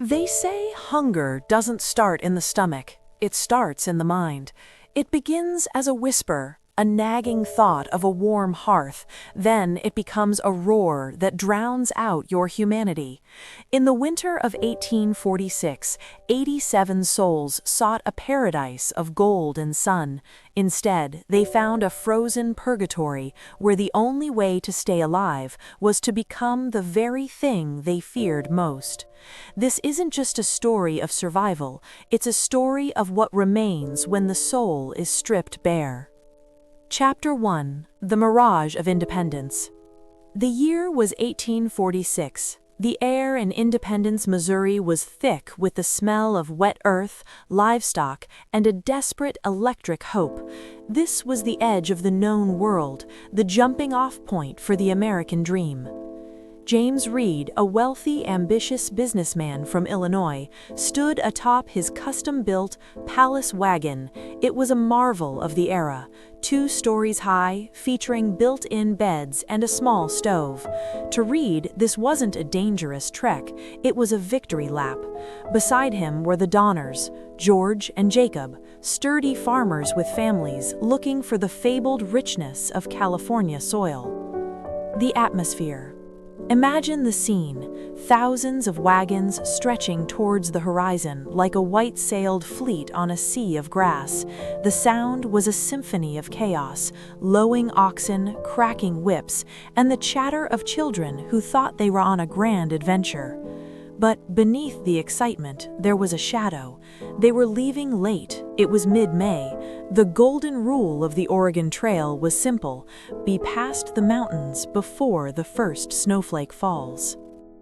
They say hunger doesn't start in the stomach, it starts in the mind. It begins as a whisper, a nagging thought of a warm hearth, then it becomes a roar that drowns out your humanity. In the winter of 1846, 87 souls sought a paradise of gold and sun. Instead, they found a frozen purgatory where the only way to stay alive was to become the very thing they feared most. This isn't just a story of survival, it's a story of what remains when the soul is stripped bare. Chapter 1: The Mirage of Independence. The year was 1846. The air in Independence, Missouri was thick with the smell of wet earth, livestock, and a desperate electric hope. This was the edge of the known world, the jumping-off point for the American dream. James Reed, a wealthy, ambitious businessman from Illinois, stood atop his custom-built palace wagon. It was a marvel of the era, 2 stories high, featuring built-in beds and a small stove. To Reed, this wasn't a dangerous trek, it was a victory lap. Beside him were the Donners, George and Jacob, sturdy farmers with families looking for the fabled richness of California soil. The atmosphere. Imagine the scene, thousands of wagons stretching towards the horizon like a white-sailed fleet on a sea of grass. The sound was a symphony of chaos, lowing oxen, cracking whips, and the chatter of children who thought they were on a grand adventure. But beneath the excitement, there was a shadow. They were leaving late. It was mid-May. The golden rule of the Oregon Trail was simple: be past the mountains before the first snowflake falls.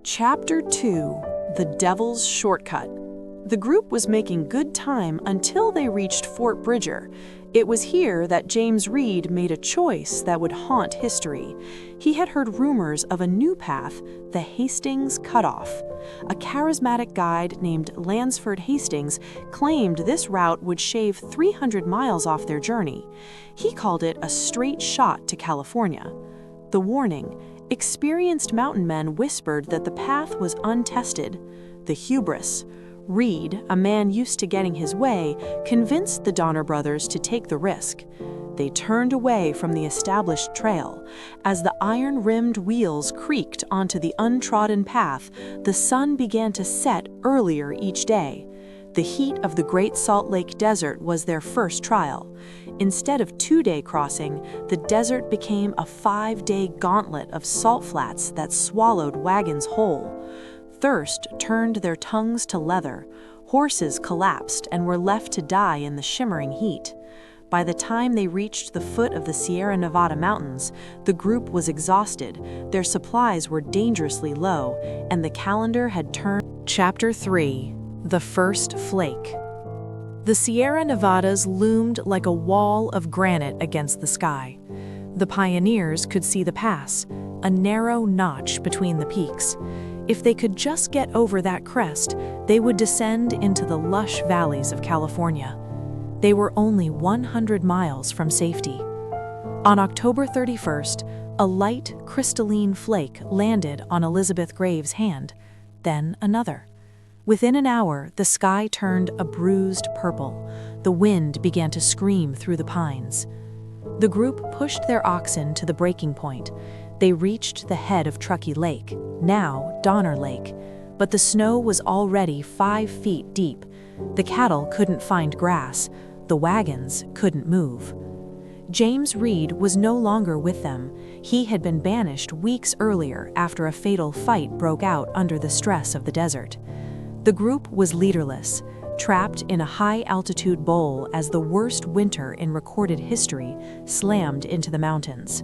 Chapter 2: The Devil's Shortcut. The group was making good time until they reached Fort Bridger. It was here that James Reed made a choice that would haunt history. He had heard rumors of a new path, the Hastings Cutoff. A charismatic guide named Lansford Hastings claimed this route would shave 300 miles off their journey. He called it a straight shot to California. The warning: experienced mountain men whispered that the path was untested. The hubris. Reed, a man used to getting his way, convinced the Donner brothers to take the risk. They turned away from the established trail. As the iron-rimmed wheels creaked onto the untrodden path, the sun began to set earlier each day. The heat of the Great Salt Lake Desert was their first trial. Instead of 2-day crossing, the desert became a 5-day gauntlet of salt flats that swallowed wagons whole. Thirst turned their tongues to leather. Horses collapsed and were left to die in the shimmering heat. By the time they reached the foot of the Sierra Nevada mountains, the group was exhausted, their supplies were dangerously low, and the calendar had turned. Chapter 3: The First Flake. The Sierra Nevadas loomed like a wall of granite against the sky. The pioneers could see the pass, a narrow notch between the peaks. If they could just get over that crest, they would descend into the lush valleys of California. They were only 100 miles from safety. On October 31st, a light, crystalline flake landed on Elizabeth Graves' hand, then another. Within an hour, the sky turned a bruised purple. The wind began to scream through the pines. The group pushed their oxen to the breaking point. They reached the head of Truckee Lake, now Donner Lake, but the snow was already 5 feet deep. The cattle couldn't find grass. The wagons couldn't move. James Reed was no longer with them. He had been banished weeks earlier after a fatal fight broke out under the stress of the desert. The group was leaderless, trapped in a high-altitude bowl as the worst winter in recorded history slammed into the mountains.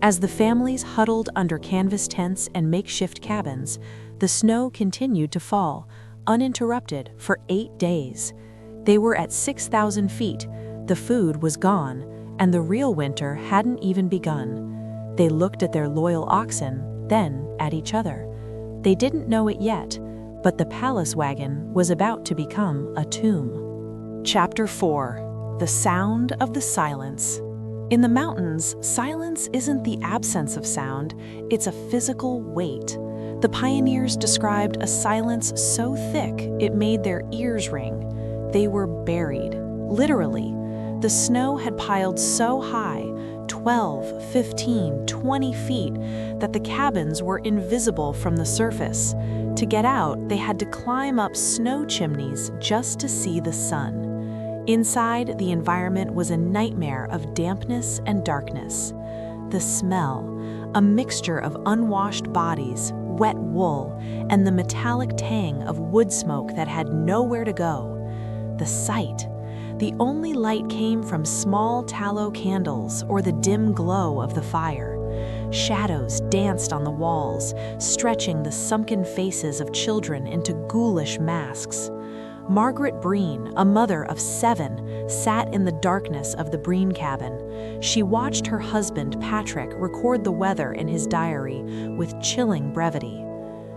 As the families huddled under canvas tents and makeshift cabins, the snow continued to fall, uninterrupted, for 8 days. They were at 6,000 feet, the food was gone, and the real winter hadn't even begun. They looked at their loyal oxen, then at each other. They didn't know it yet, but the palace wagon was about to become a tomb. Chapter 4: The Sound of the Silence. In the mountains, silence isn't the absence of sound, it's a physical weight. The pioneers described a silence so thick it made their ears ring. They were buried, literally. The snow had piled so high, 12, 15, 20 feet, that the cabins were invisible from the surface. To get out, they had to climb up snow chimneys just to see the sun. Inside, the environment was a nightmare of dampness and darkness. The smell, a mixture of unwashed bodies, wet wool, and the metallic tang of wood smoke that had nowhere to go. The sight. The only light came from small tallow candles or the dim glow of the fire. Shadows danced on the walls, stretching the sunken faces of children into ghoulish masks. Margaret Breen, a mother of 7, sat in the darkness of the Breen cabin. She watched her husband, Patrick, record the weather in his diary with chilling brevity.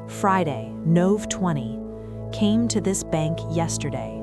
Friday, Nov 20, came to this bank yesterday,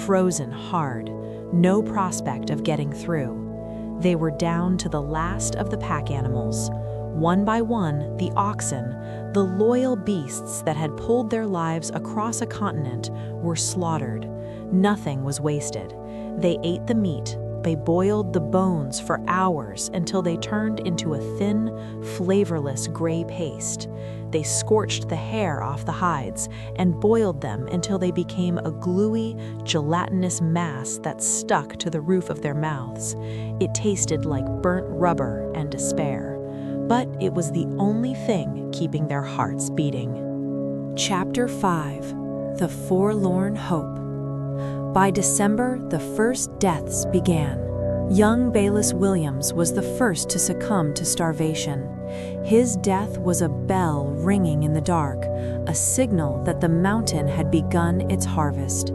frozen hard, no prospect of getting through. They were down to the last of the pack animals. One by one, the oxen, the loyal beasts that had pulled their lives across a continent, were slaughtered. Nothing was wasted. They ate the meat. They boiled the bones for hours until they turned into a thin, flavorless gray paste. They scorched the hair off the hides and boiled them until they became a gluey, gelatinous mass that stuck to the roof of their mouths. It tasted like burnt rubber and despair. But it was the only thing keeping their hearts beating. Chapter 5: The Forlorn Hope. By December, the first deaths began. Young Bayless Williams was the first to succumb to starvation. His death was a bell ringing in the dark, a signal that the mountain had begun its harvest.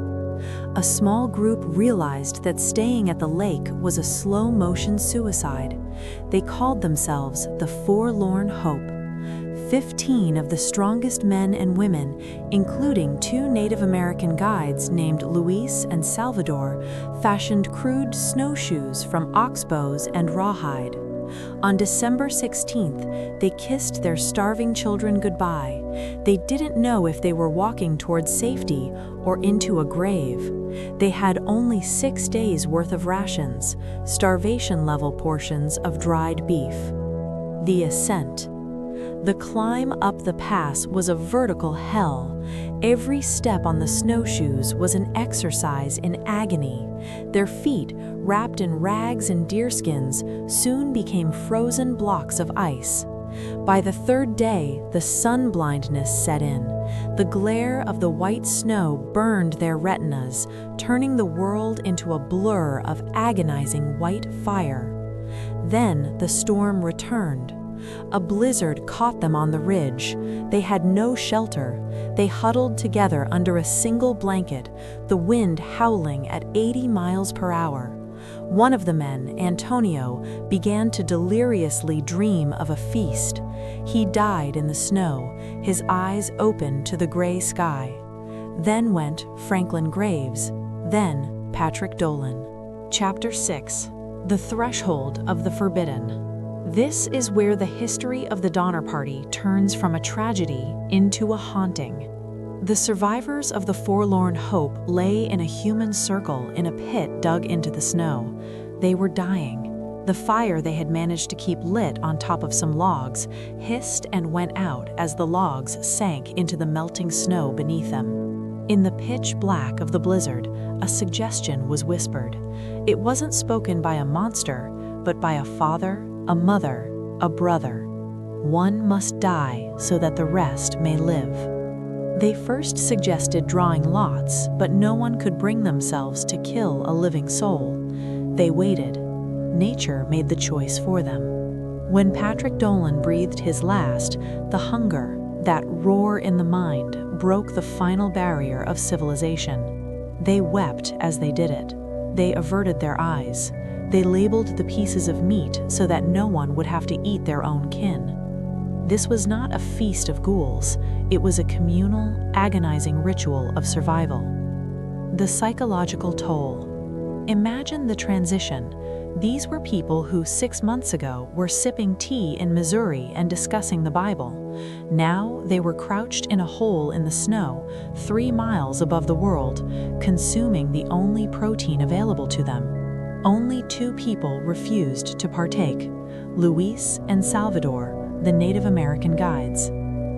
A small group realized that staying at the lake was a slow-motion suicide. They called themselves the Forlorn Hope. 15 of the strongest men and women, including 2 Native American guides named Luis and Salvador, fashioned crude snowshoes from oxbows and rawhide. On December 16th, they kissed their starving children goodbye. They didn't know if they were walking towards safety or into a grave. They had only 6 days' worth of rations, starvation-level portions of dried beef. The ascent. The climb up the pass was a vertical hell. Every step on the snowshoes was an exercise in agony. Their feet, wrapped in rags and deerskins, soon became frozen blocks of ice. By the 3rd day, the sun blindness set in. The glare of the white snow burned their retinas, turning the world into a blur of agonizing white fire. Then the storm returned. A blizzard caught them on the ridge. They had no shelter. They huddled together under a single blanket, the wind howling at 80 miles per hour. One of the men, Antonio, began to deliriously dream of a feast. He died in the snow, his eyes open to the gray sky. Then went Franklin Graves, then Patrick Dolan. Chapter 6: The Threshold of the Forbidden. This is where the history of the Donner Party turns from a tragedy into a haunting. The survivors of the Forlorn Hope lay in a human circle in a pit dug into the snow. They were dying. The fire they had managed to keep lit on top of some logs hissed and went out as the logs sank into the melting snow beneath them. In the pitch black of the blizzard, a suggestion was whispered. It wasn't spoken by a monster, but by a father, a mother, a brother. One must die so that the rest may live. They first suggested drawing lots, but no one could bring themselves to kill a living soul. They waited. Nature made the choice for them. When Patrick Dolan breathed his last, the hunger, that roar in the mind, broke the final barrier of civilization. They wept as they did it. They averted their eyes. They labeled the pieces of meat so that no one would have to eat their own kin. This was not a feast of ghouls. It was a communal, agonizing ritual of survival. The psychological toll. Imagine the transition. These were people who 6 months ago were sipping tea in Missouri and discussing the Bible. Now they were crouched in a hole in the snow, 3 miles above the world, consuming the only protein available to them. Only 2 people refused to partake: Luis and Salvador, the Native American guides.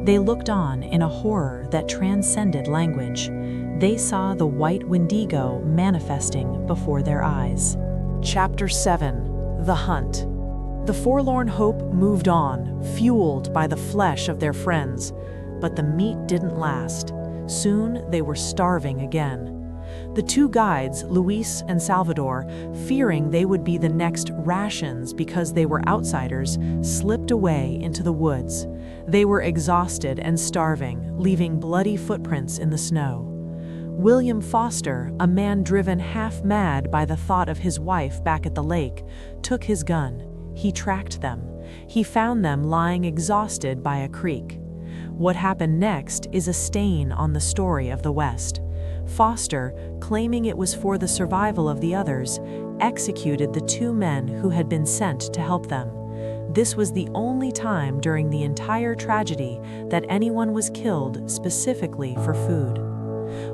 They looked on in a horror that transcended language. They saw the white Wendigo manifesting before their eyes. Chapter 7: The Hunt. The forlorn hope moved on, fueled by the flesh of their friends. But the meat didn't last. Soon they were starving again. The 2 guides, Luis and Salvador, fearing they would be the next rations because they were outsiders, slipped away into the woods. They were exhausted and starving, leaving bloody footprints in the snow. William Foster, a man driven half-mad by the thought of his wife back at the lake, took his gun. He tracked them. He found them lying exhausted by a creek. What happened next is a stain on the story of the West. Foster, claiming it was for the survival of the others, executed the 2 men who had been sent to help them. This was the only time during the entire tragedy that anyone was killed specifically for food.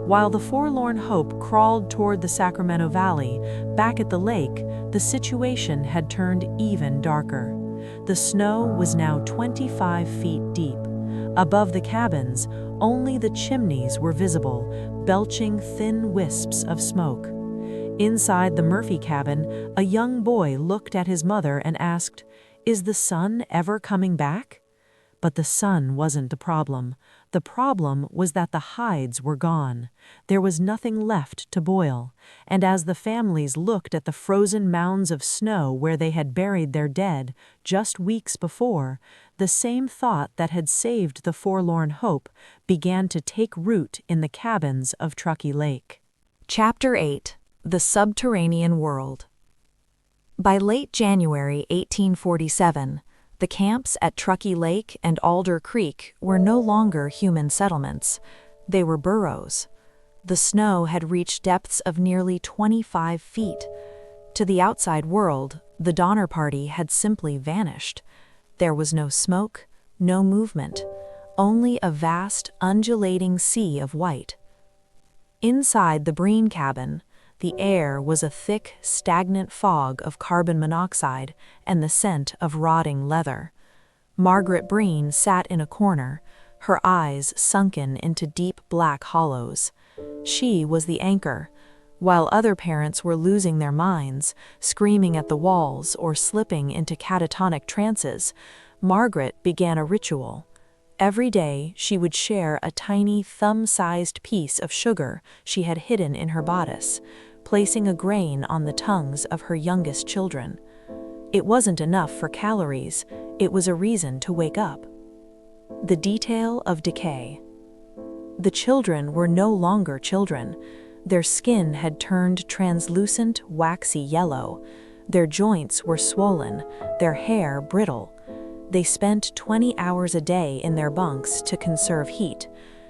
While the forlorn hope crawled toward the Sacramento Valley, back at the lake, the situation had turned even darker. The snow was now 25 feet deep. Above the cabins, only the chimneys were visible, belching thin wisps of smoke. Inside the Murphy cabin, a young boy looked at his mother and asked, "Is the sun ever coming back?" But the sun wasn't the problem. The problem was that the hides were gone. There was nothing left to boil. And as the families looked at the frozen mounds of snow where they had buried their dead just weeks before, the same thought that had saved the forlorn hope began to take root in the cabins of Truckee Lake. Chapter 8: The Subterranean World. By late January 1847, the camps at Truckee Lake and Alder Creek were no longer human settlements. They were burrows. The snow had reached depths of nearly 25 feet. To the outside world, the Donner Party had simply vanished. There was no smoke, no movement, only a vast, undulating sea of white. Inside the Breen cabin, the air was a thick, stagnant fog of carbon monoxide and the scent of rotting leather. Margaret Breen sat in a corner, her eyes sunken into deep black hollows. She was the anchor. While other parents were losing their minds, screaming at the walls or slipping into catatonic trances, Margaret began a ritual. Every day she would share a tiny thumb-sized piece of sugar she had hidden in her bodice, placing a grain on the tongues of her youngest children. It wasn't enough for calories, it was a reason to wake up. The detail of decay. The children were no longer children. Their skin had turned translucent, waxy yellow. Their joints were swollen, their hair brittle. They spent 20 hours a day in their bunks to conserve heat.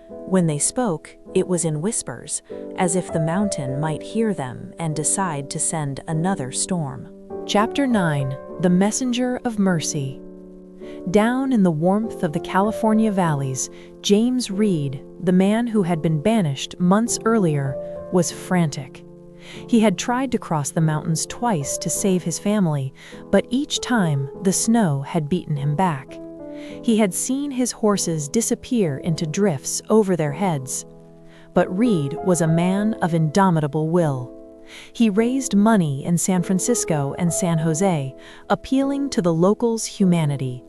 When they spoke, it was in whispers, as if the mountain might hear them and decide to send another storm. Chapter 9: The Messenger of Mercy. Down in the warmth of the California valleys, James Reed, the man who had been banished months earlier, was frantic. He had tried to cross the mountains twice to save his family, but each time the snow had beaten him back. He had seen his horses disappear into drifts over their heads. But Reed was a man of indomitable will. He raised money in San Francisco and San Jose, appealing to the locals' humanity.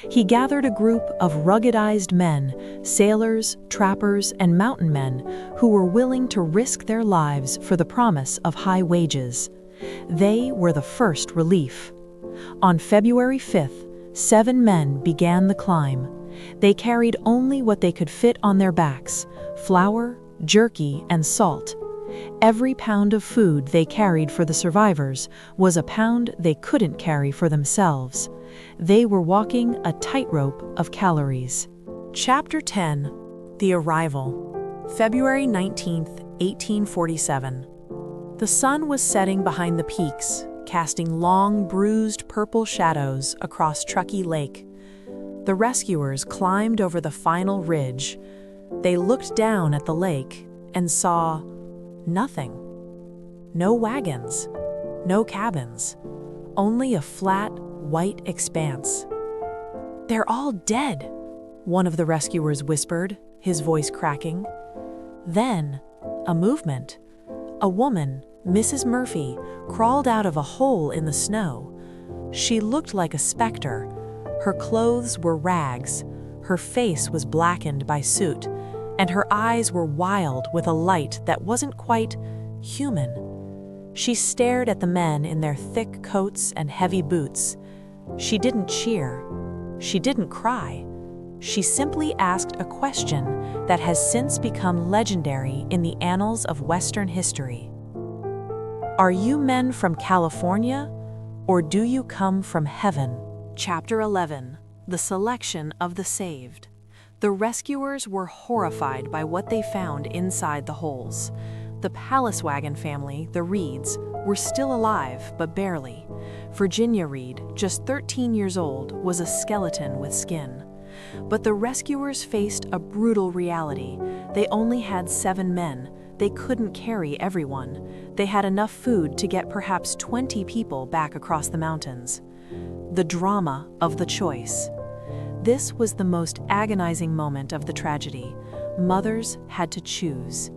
He gathered a group of ruggedized men, sailors, trappers, and mountain men who were willing to risk their lives for the promise of high wages. They were the first relief. On February 5th, 7 men began the climb. They carried only what they could fit on their backs: flour, jerky, and salt. Every pound of food they carried for the survivors was a pound they couldn't carry for themselves. They were walking a tightrope of calories. Chapter 10: The Arrival. February 19th, 1847. The sun was setting behind the peaks, casting long, bruised purple shadows across Truckee Lake. The rescuers climbed over the final ridge. They looked down at the lake and saw nothing. No wagons, no cabins, only a flat, white expanse. "They're all dead," one of the rescuers whispered, his voice cracking. Then, a movement. A woman, Mrs. Murphy, crawled out of a hole in the snow. She looked like a specter. Her clothes were rags, her face was blackened by soot, and her eyes were wild with a light that wasn't quite human. She stared at the men in their thick coats and heavy boots. She didn't cheer. She didn't cry. She simply asked a question that has since become legendary in the annals of Western history. "Are you men from California, or do you come from heaven?" Chapter 11. The Selection of the Saved. The rescuers were horrified by what they found inside the holes. The Palace Wagon family, the Reeds, were still alive, but barely. Virginia Reed, just 13 years old, was a skeleton with skin. But the rescuers faced a brutal reality. They only had 7 men. They couldn't carry everyone. They had enough food to get perhaps 20 people back across the mountains. The drama of the choice. This was the most agonizing moment of the tragedy. Mothers had to choose.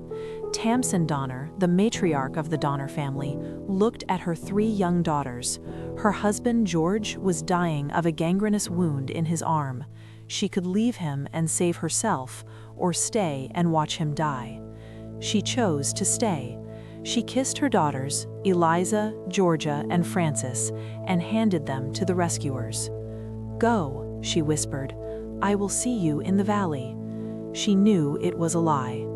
Tamsin Donner, the matriarch of the Donner family, looked at her 3 young daughters. Her husband, George, was dying of a gangrenous wound in his arm. She could leave him and save herself, or stay and watch him die. She chose to stay. She kissed her daughters, Eliza, Georgia, and Frances, and handed them to the rescuers. "Go," she whispered. "I will see you in the valley." She knew it was a lie.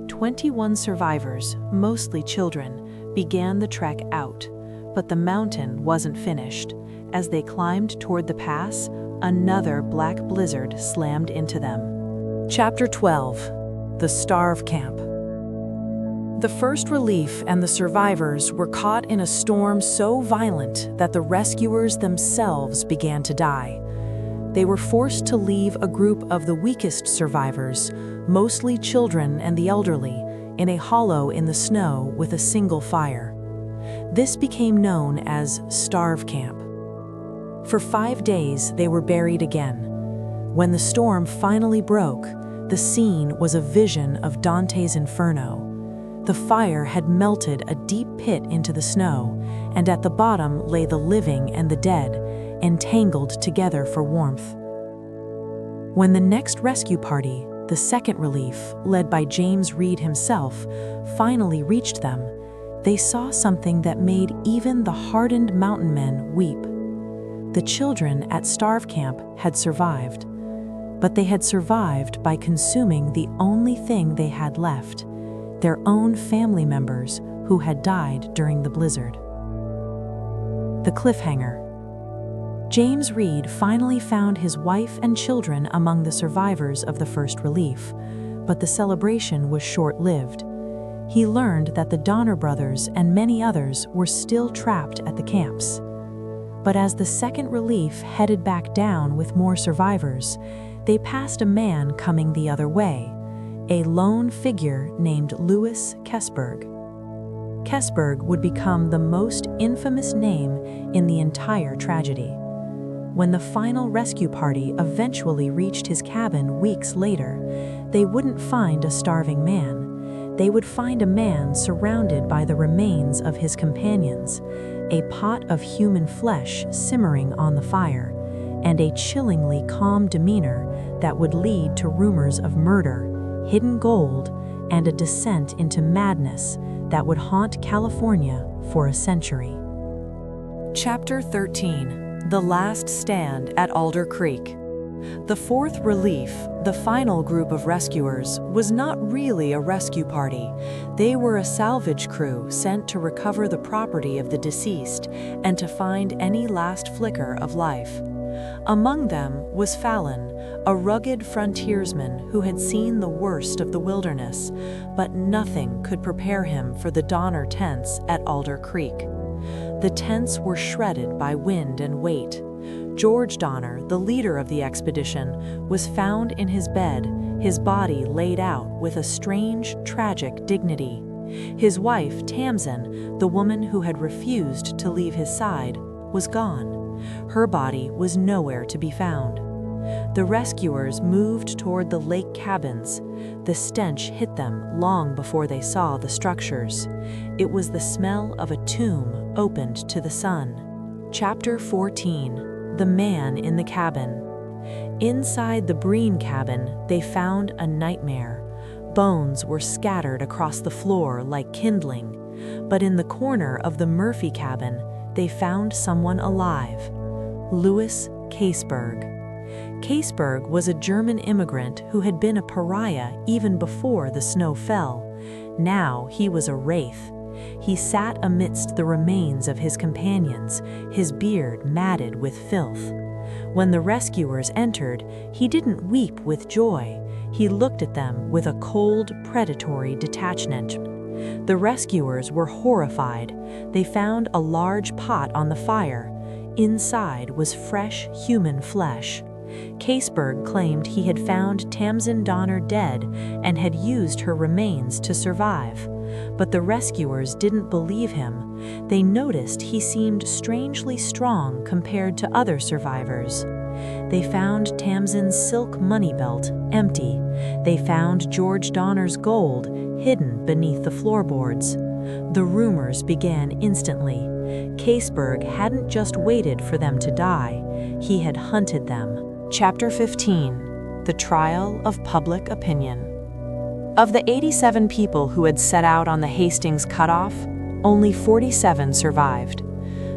21 survivors, mostly children, began the trek out. But the mountain wasn't finished. As they climbed toward the pass, another black blizzard slammed into them. Chapter 12. The Starve Camp. The First Relief and the survivors were caught in a storm so violent that the rescuers themselves began to die. They were forced to leave a group of the weakest survivors, mostly children and the elderly, in a hollow in the snow with a single fire. This became known as Starve Camp. For 5 days, they were buried again. When the storm finally broke, the scene was a vision of Dante's Inferno. The fire had melted a deep pit into the snow, and at the bottom lay the living and the dead, entangled together for warmth. When the next rescue party, the Second Relief, led by James Reed himself, finally reached them, they saw something that made even the hardened mountain men weep. The children at Starve Camp had survived, but they had survived by consuming the only thing they had left, their own family members who had died during the blizzard. The cliffhanger. James Reed finally found his wife and children among the survivors of the First Relief, but the celebration was short-lived. He learned that the Donner brothers and many others were still trapped at the camps. But as the Second Relief headed back down with more survivors, they passed a man coming the other way, a lone figure named Louis Kesberg. Kesberg would become the most infamous name in the entire tragedy. When the final rescue party eventually reached his cabin weeks later, they wouldn't find a starving man. They would find a man surrounded by the remains of his companions, a pot of human flesh simmering on the fire, and a chillingly calm demeanor that would lead to rumors of murder, hidden gold, and a descent into madness that would haunt California for a century. Chapter 13. The Last Stand at Alder Creek. The Fourth Relief, the final group of rescuers, was not really a rescue party. They were a salvage crew sent to recover the property of the deceased and to find any last flicker of life. Among them was Fallon, a rugged frontiersman who had seen the worst of the wilderness, but nothing could prepare him for the Donner tents at Alder Creek. The tents were shredded by wind and weight. George Donner, the leader of the expedition, was found in his bed, his body laid out with a strange, tragic dignity. His wife, Tamsin, the woman who had refused to leave his side, was gone. Her body was nowhere to be found. The rescuers moved toward the lake cabins. The stench hit them long before they saw the structures. It was the smell of a tomb opened to the sun. Chapter 14. The Man in the Cabin. Inside the Breen cabin, they found a nightmare. Bones were scattered across the floor like kindling. But in the corner of the Murphy cabin, they found someone alive. Louis Caseberg. Caseberg was a German immigrant who had been a pariah even before the snow fell. Now he was a wraith. He sat amidst the remains of his companions, his beard matted with filth. When the rescuers entered, he didn't weep with joy. He looked at them with a cold, predatory detachment. The rescuers were horrified. They found a large pot on the fire. Inside was fresh human flesh. Caseberg claimed he had found Tamsin Donner dead and had used her remains to survive. But the rescuers didn't believe him. They noticed he seemed strangely strong compared to other survivors. They found Tamsin's silk money belt empty. They found George Donner's gold hidden beneath the floorboards. The rumors began instantly. Caseberg hadn't just waited for them to die, he had hunted them. Chapter 15. The Trial of Public Opinion. Of the 87 people who had set out on the Hastings cutoff, only 47 survived.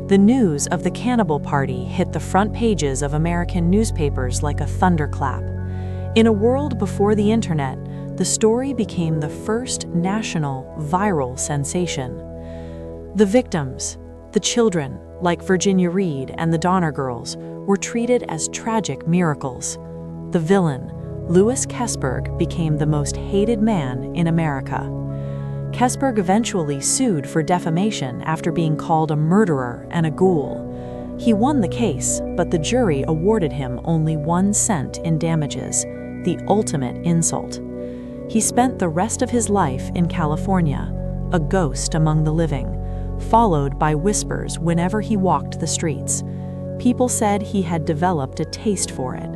The news of the cannibal party hit the front pages of American newspapers like a thunderclap. In a world before the internet, the story became the first national viral sensation. The victims, the children, like Virginia Reed and the Donner girls, were treated as tragic miracles. The villain, Louis Caseberg, became the most hated man in America. Caseberg eventually sued for defamation after being called a murderer and a ghoul. He won the case, but the jury awarded him only 1 cent in damages, the ultimate insult. He spent the rest of his life in California, a ghost among the living, followed by whispers whenever he walked the streets. People said he had developed a taste for it.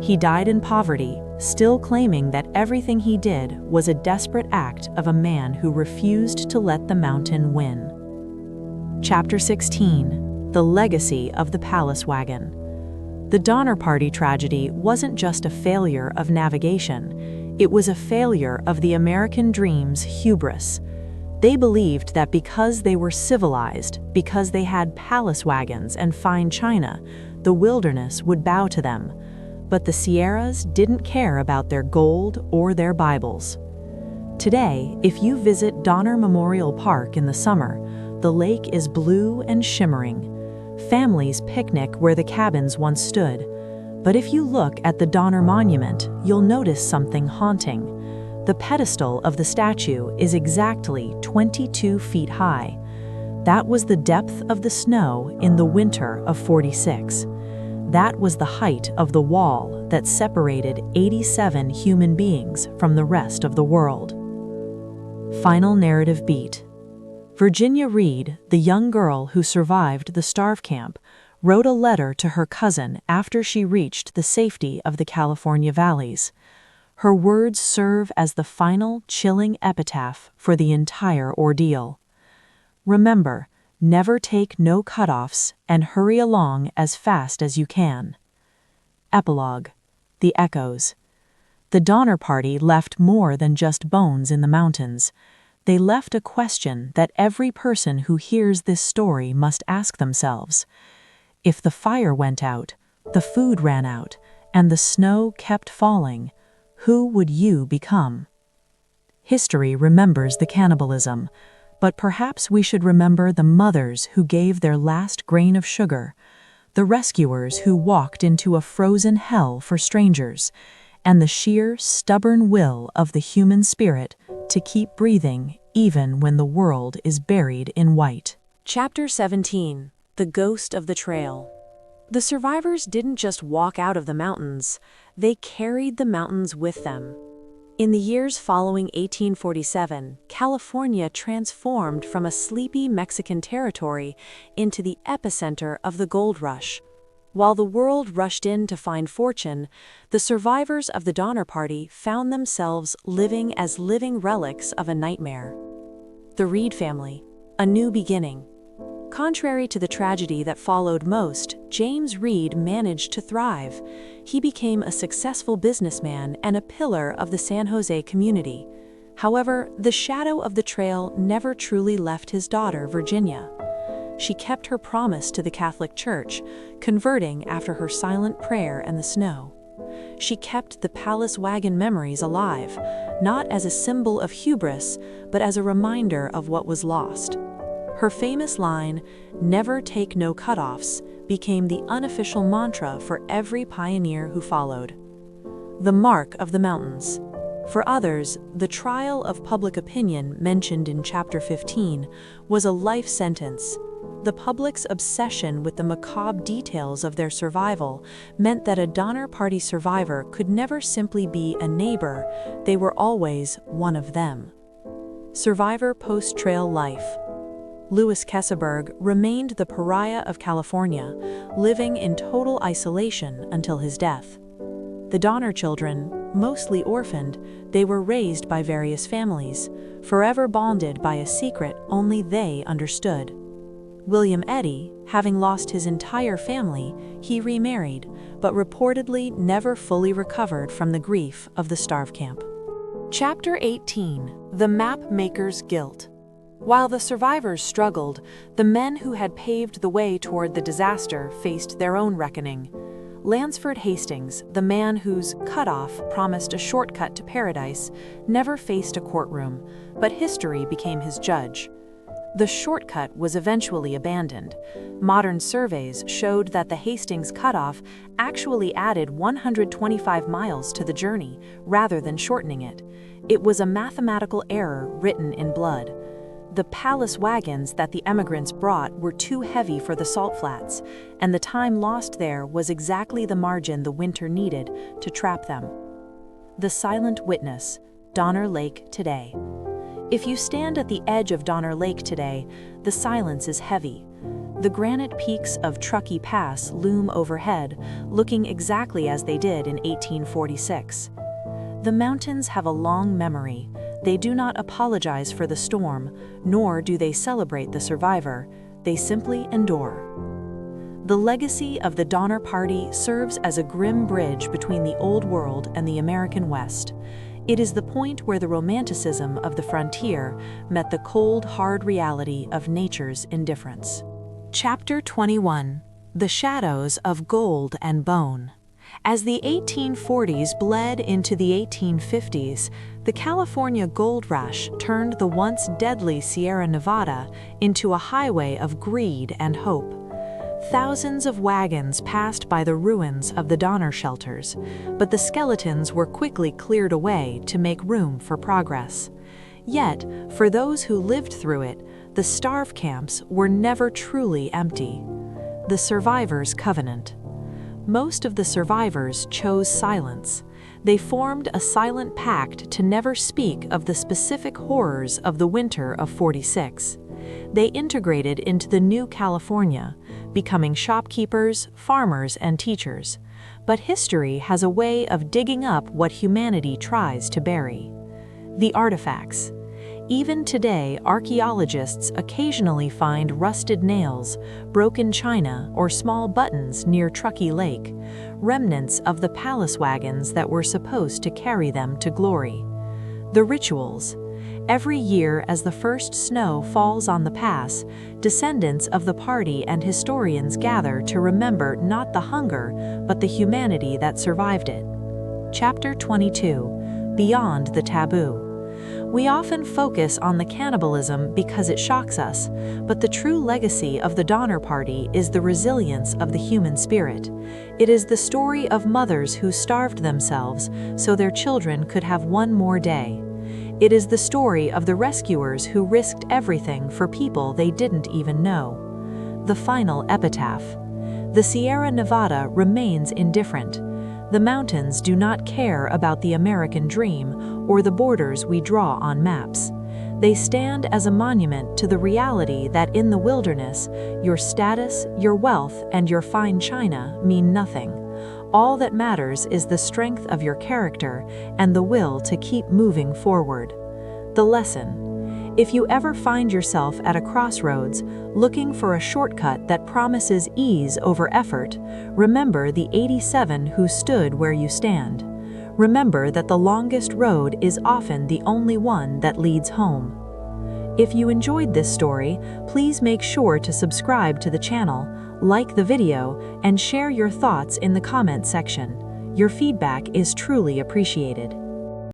He died in poverty, still claiming that everything he did was a desperate act of a man who refused to let the mountain win. Chapter 16. The Legacy of the Palace Wagon. The Donner Party tragedy wasn't just a failure of navigation, it was a failure of the American dream's hubris. They believed that because they were civilized, because they had palace wagons and fine china, the wilderness would bow to them. But the Sierras didn't care about their gold or their Bibles. Today, if you visit Donner Memorial Park in the summer, the lake is blue and shimmering. Families picnic where the cabins once stood. But if you look at the Donner Monument, you'll notice something haunting. The pedestal of the statue is exactly 22 feet high. That was the depth of the snow in the winter of '46. That was the height of the wall that separated 87 human beings from the rest of the world. Final narrative beat. Virginia Reed, the young girl who survived the starve camp, wrote a letter to her cousin after she reached the safety of the California valleys. Her words serve as the final chilling epitaph for the entire ordeal. Remember, never take no cutoffs and hurry along as fast as you can. Epilogue. The Echoes. The Donner Party left more than just bones in the mountains. They left a question that every person who hears this story must ask themselves. If the fire went out, the food ran out, and the snow kept falling, who would you become? History remembers the cannibalism, but perhaps we should remember the mothers who gave their last grain of sugar, the rescuers who walked into a frozen hell for strangers, and the sheer, stubborn will of the human spirit to keep breathing even when the world is buried in white. Chapter 17: The Ghost of the Trail. The survivors didn't just walk out of the mountains, they carried the mountains with them. In the years following 1847, California transformed from a sleepy Mexican territory into the epicenter of the gold rush. While the world rushed in to find fortune, the survivors of the Donner Party found themselves living as living relics of a nightmare. The Reed family, a new beginning. Contrary to the tragedy that followed most, James Reed managed to thrive. He became a successful businessman and a pillar of the San Jose community. However, the shadow of the trail never truly left his daughter, Virginia. She kept her promise to the Catholic Church, converting after her silent prayer and the snow. She kept the palace wagon memories alive, not as a symbol of hubris, but as a reminder of what was lost. Her famous line, "Never take no cutoffs," became the unofficial mantra for every pioneer who followed. The mark of the mountains. For others, the trial of public opinion mentioned in Chapter 15 was a life sentence. The public's obsession with the macabre details of their survival meant that a Donner Party survivor could never simply be a neighbor, they were always one of them. Survivor post-trail life. Louis Kesselberg remained the pariah of California, living in total isolation until his death. The Donner children, mostly orphaned, they were raised by various families, forever bonded by a secret only they understood. William Eddy, having lost his entire family, he remarried, but reportedly never fully recovered from the grief of the starve camp. Chapter 18: The Map Maker's Guilt. While the survivors struggled, the men who had paved the way toward the disaster faced their own reckoning. Lansford Hastings, the man whose cutoff promised a shortcut to paradise, never faced a courtroom, but history became his judge. The shortcut was eventually abandoned. Modern surveys showed that the Hastings cutoff actually added 125 miles to the journey, rather than shortening it. It was a mathematical error written in blood. The palace wagons that the emigrants brought were too heavy for the salt flats, and the time lost there was exactly the margin the winter needed to trap them. The Silent Witness, Donner Lake today. If you stand at the edge of Donner Lake today, the silence is heavy. The granite peaks of Truckee Pass loom overhead, looking exactly as they did in 1846. The mountains have a long memory. They do not apologize for the storm, nor do they celebrate the survivor. They simply endure. The legacy of the Donner Party serves as a grim bridge between the Old World and the American West. It is the point where the romanticism of the frontier met the cold, hard reality of nature's indifference. Chapter 21: The Shadows of Gold and Bone. As the 1840s bled into the 1850s, the California gold rush turned the once deadly Sierra Nevada into a highway of greed and hope. Thousands of wagons passed by the ruins of the Donner shelters, but the skeletons were quickly cleared away to make room for progress. Yet, for those who lived through it, the starve camps were never truly empty. The Survivor's Covenant. Most of the survivors chose silence. They formed a silent pact to never speak of the specific horrors of the winter of '46. They integrated into the new California, becoming shopkeepers, farmers, and teachers. But history has a way of digging up what humanity tries to bury. The artifacts. Even today, archaeologists occasionally find rusted nails, broken china, or small buttons near Truckee Lake, remnants of the palace wagons that were supposed to carry them to glory. The rituals. Every year as the first snow falls on the pass, descendants of the party and historians gather to remember not the hunger, but the humanity that survived it. Chapter 22: Beyond the Taboo. We often focus on the cannibalism because it shocks us, but the true legacy of the Donner Party is the resilience of the human spirit. It is the story of mothers who starved themselves so their children could have one more day. It is the story of the rescuers who risked everything for people they didn't even know. The final epitaph. The Sierra Nevada remains indifferent. The mountains do not care about the American dream or the borders we draw on maps. They stand as a monument to the reality that in the wilderness, your status, your wealth, and your fine china mean nothing. All that matters is the strength of your character and the will to keep moving forward. The lesson: if you ever find yourself at a crossroads, looking for a shortcut that promises ease over effort, remember the 87 who stood where you stand. Remember that the longest road is often the only one that leads home. If you enjoyed this story, please make sure to subscribe to the channel, like the video, and share your thoughts in the comment section. Your feedback is truly appreciated.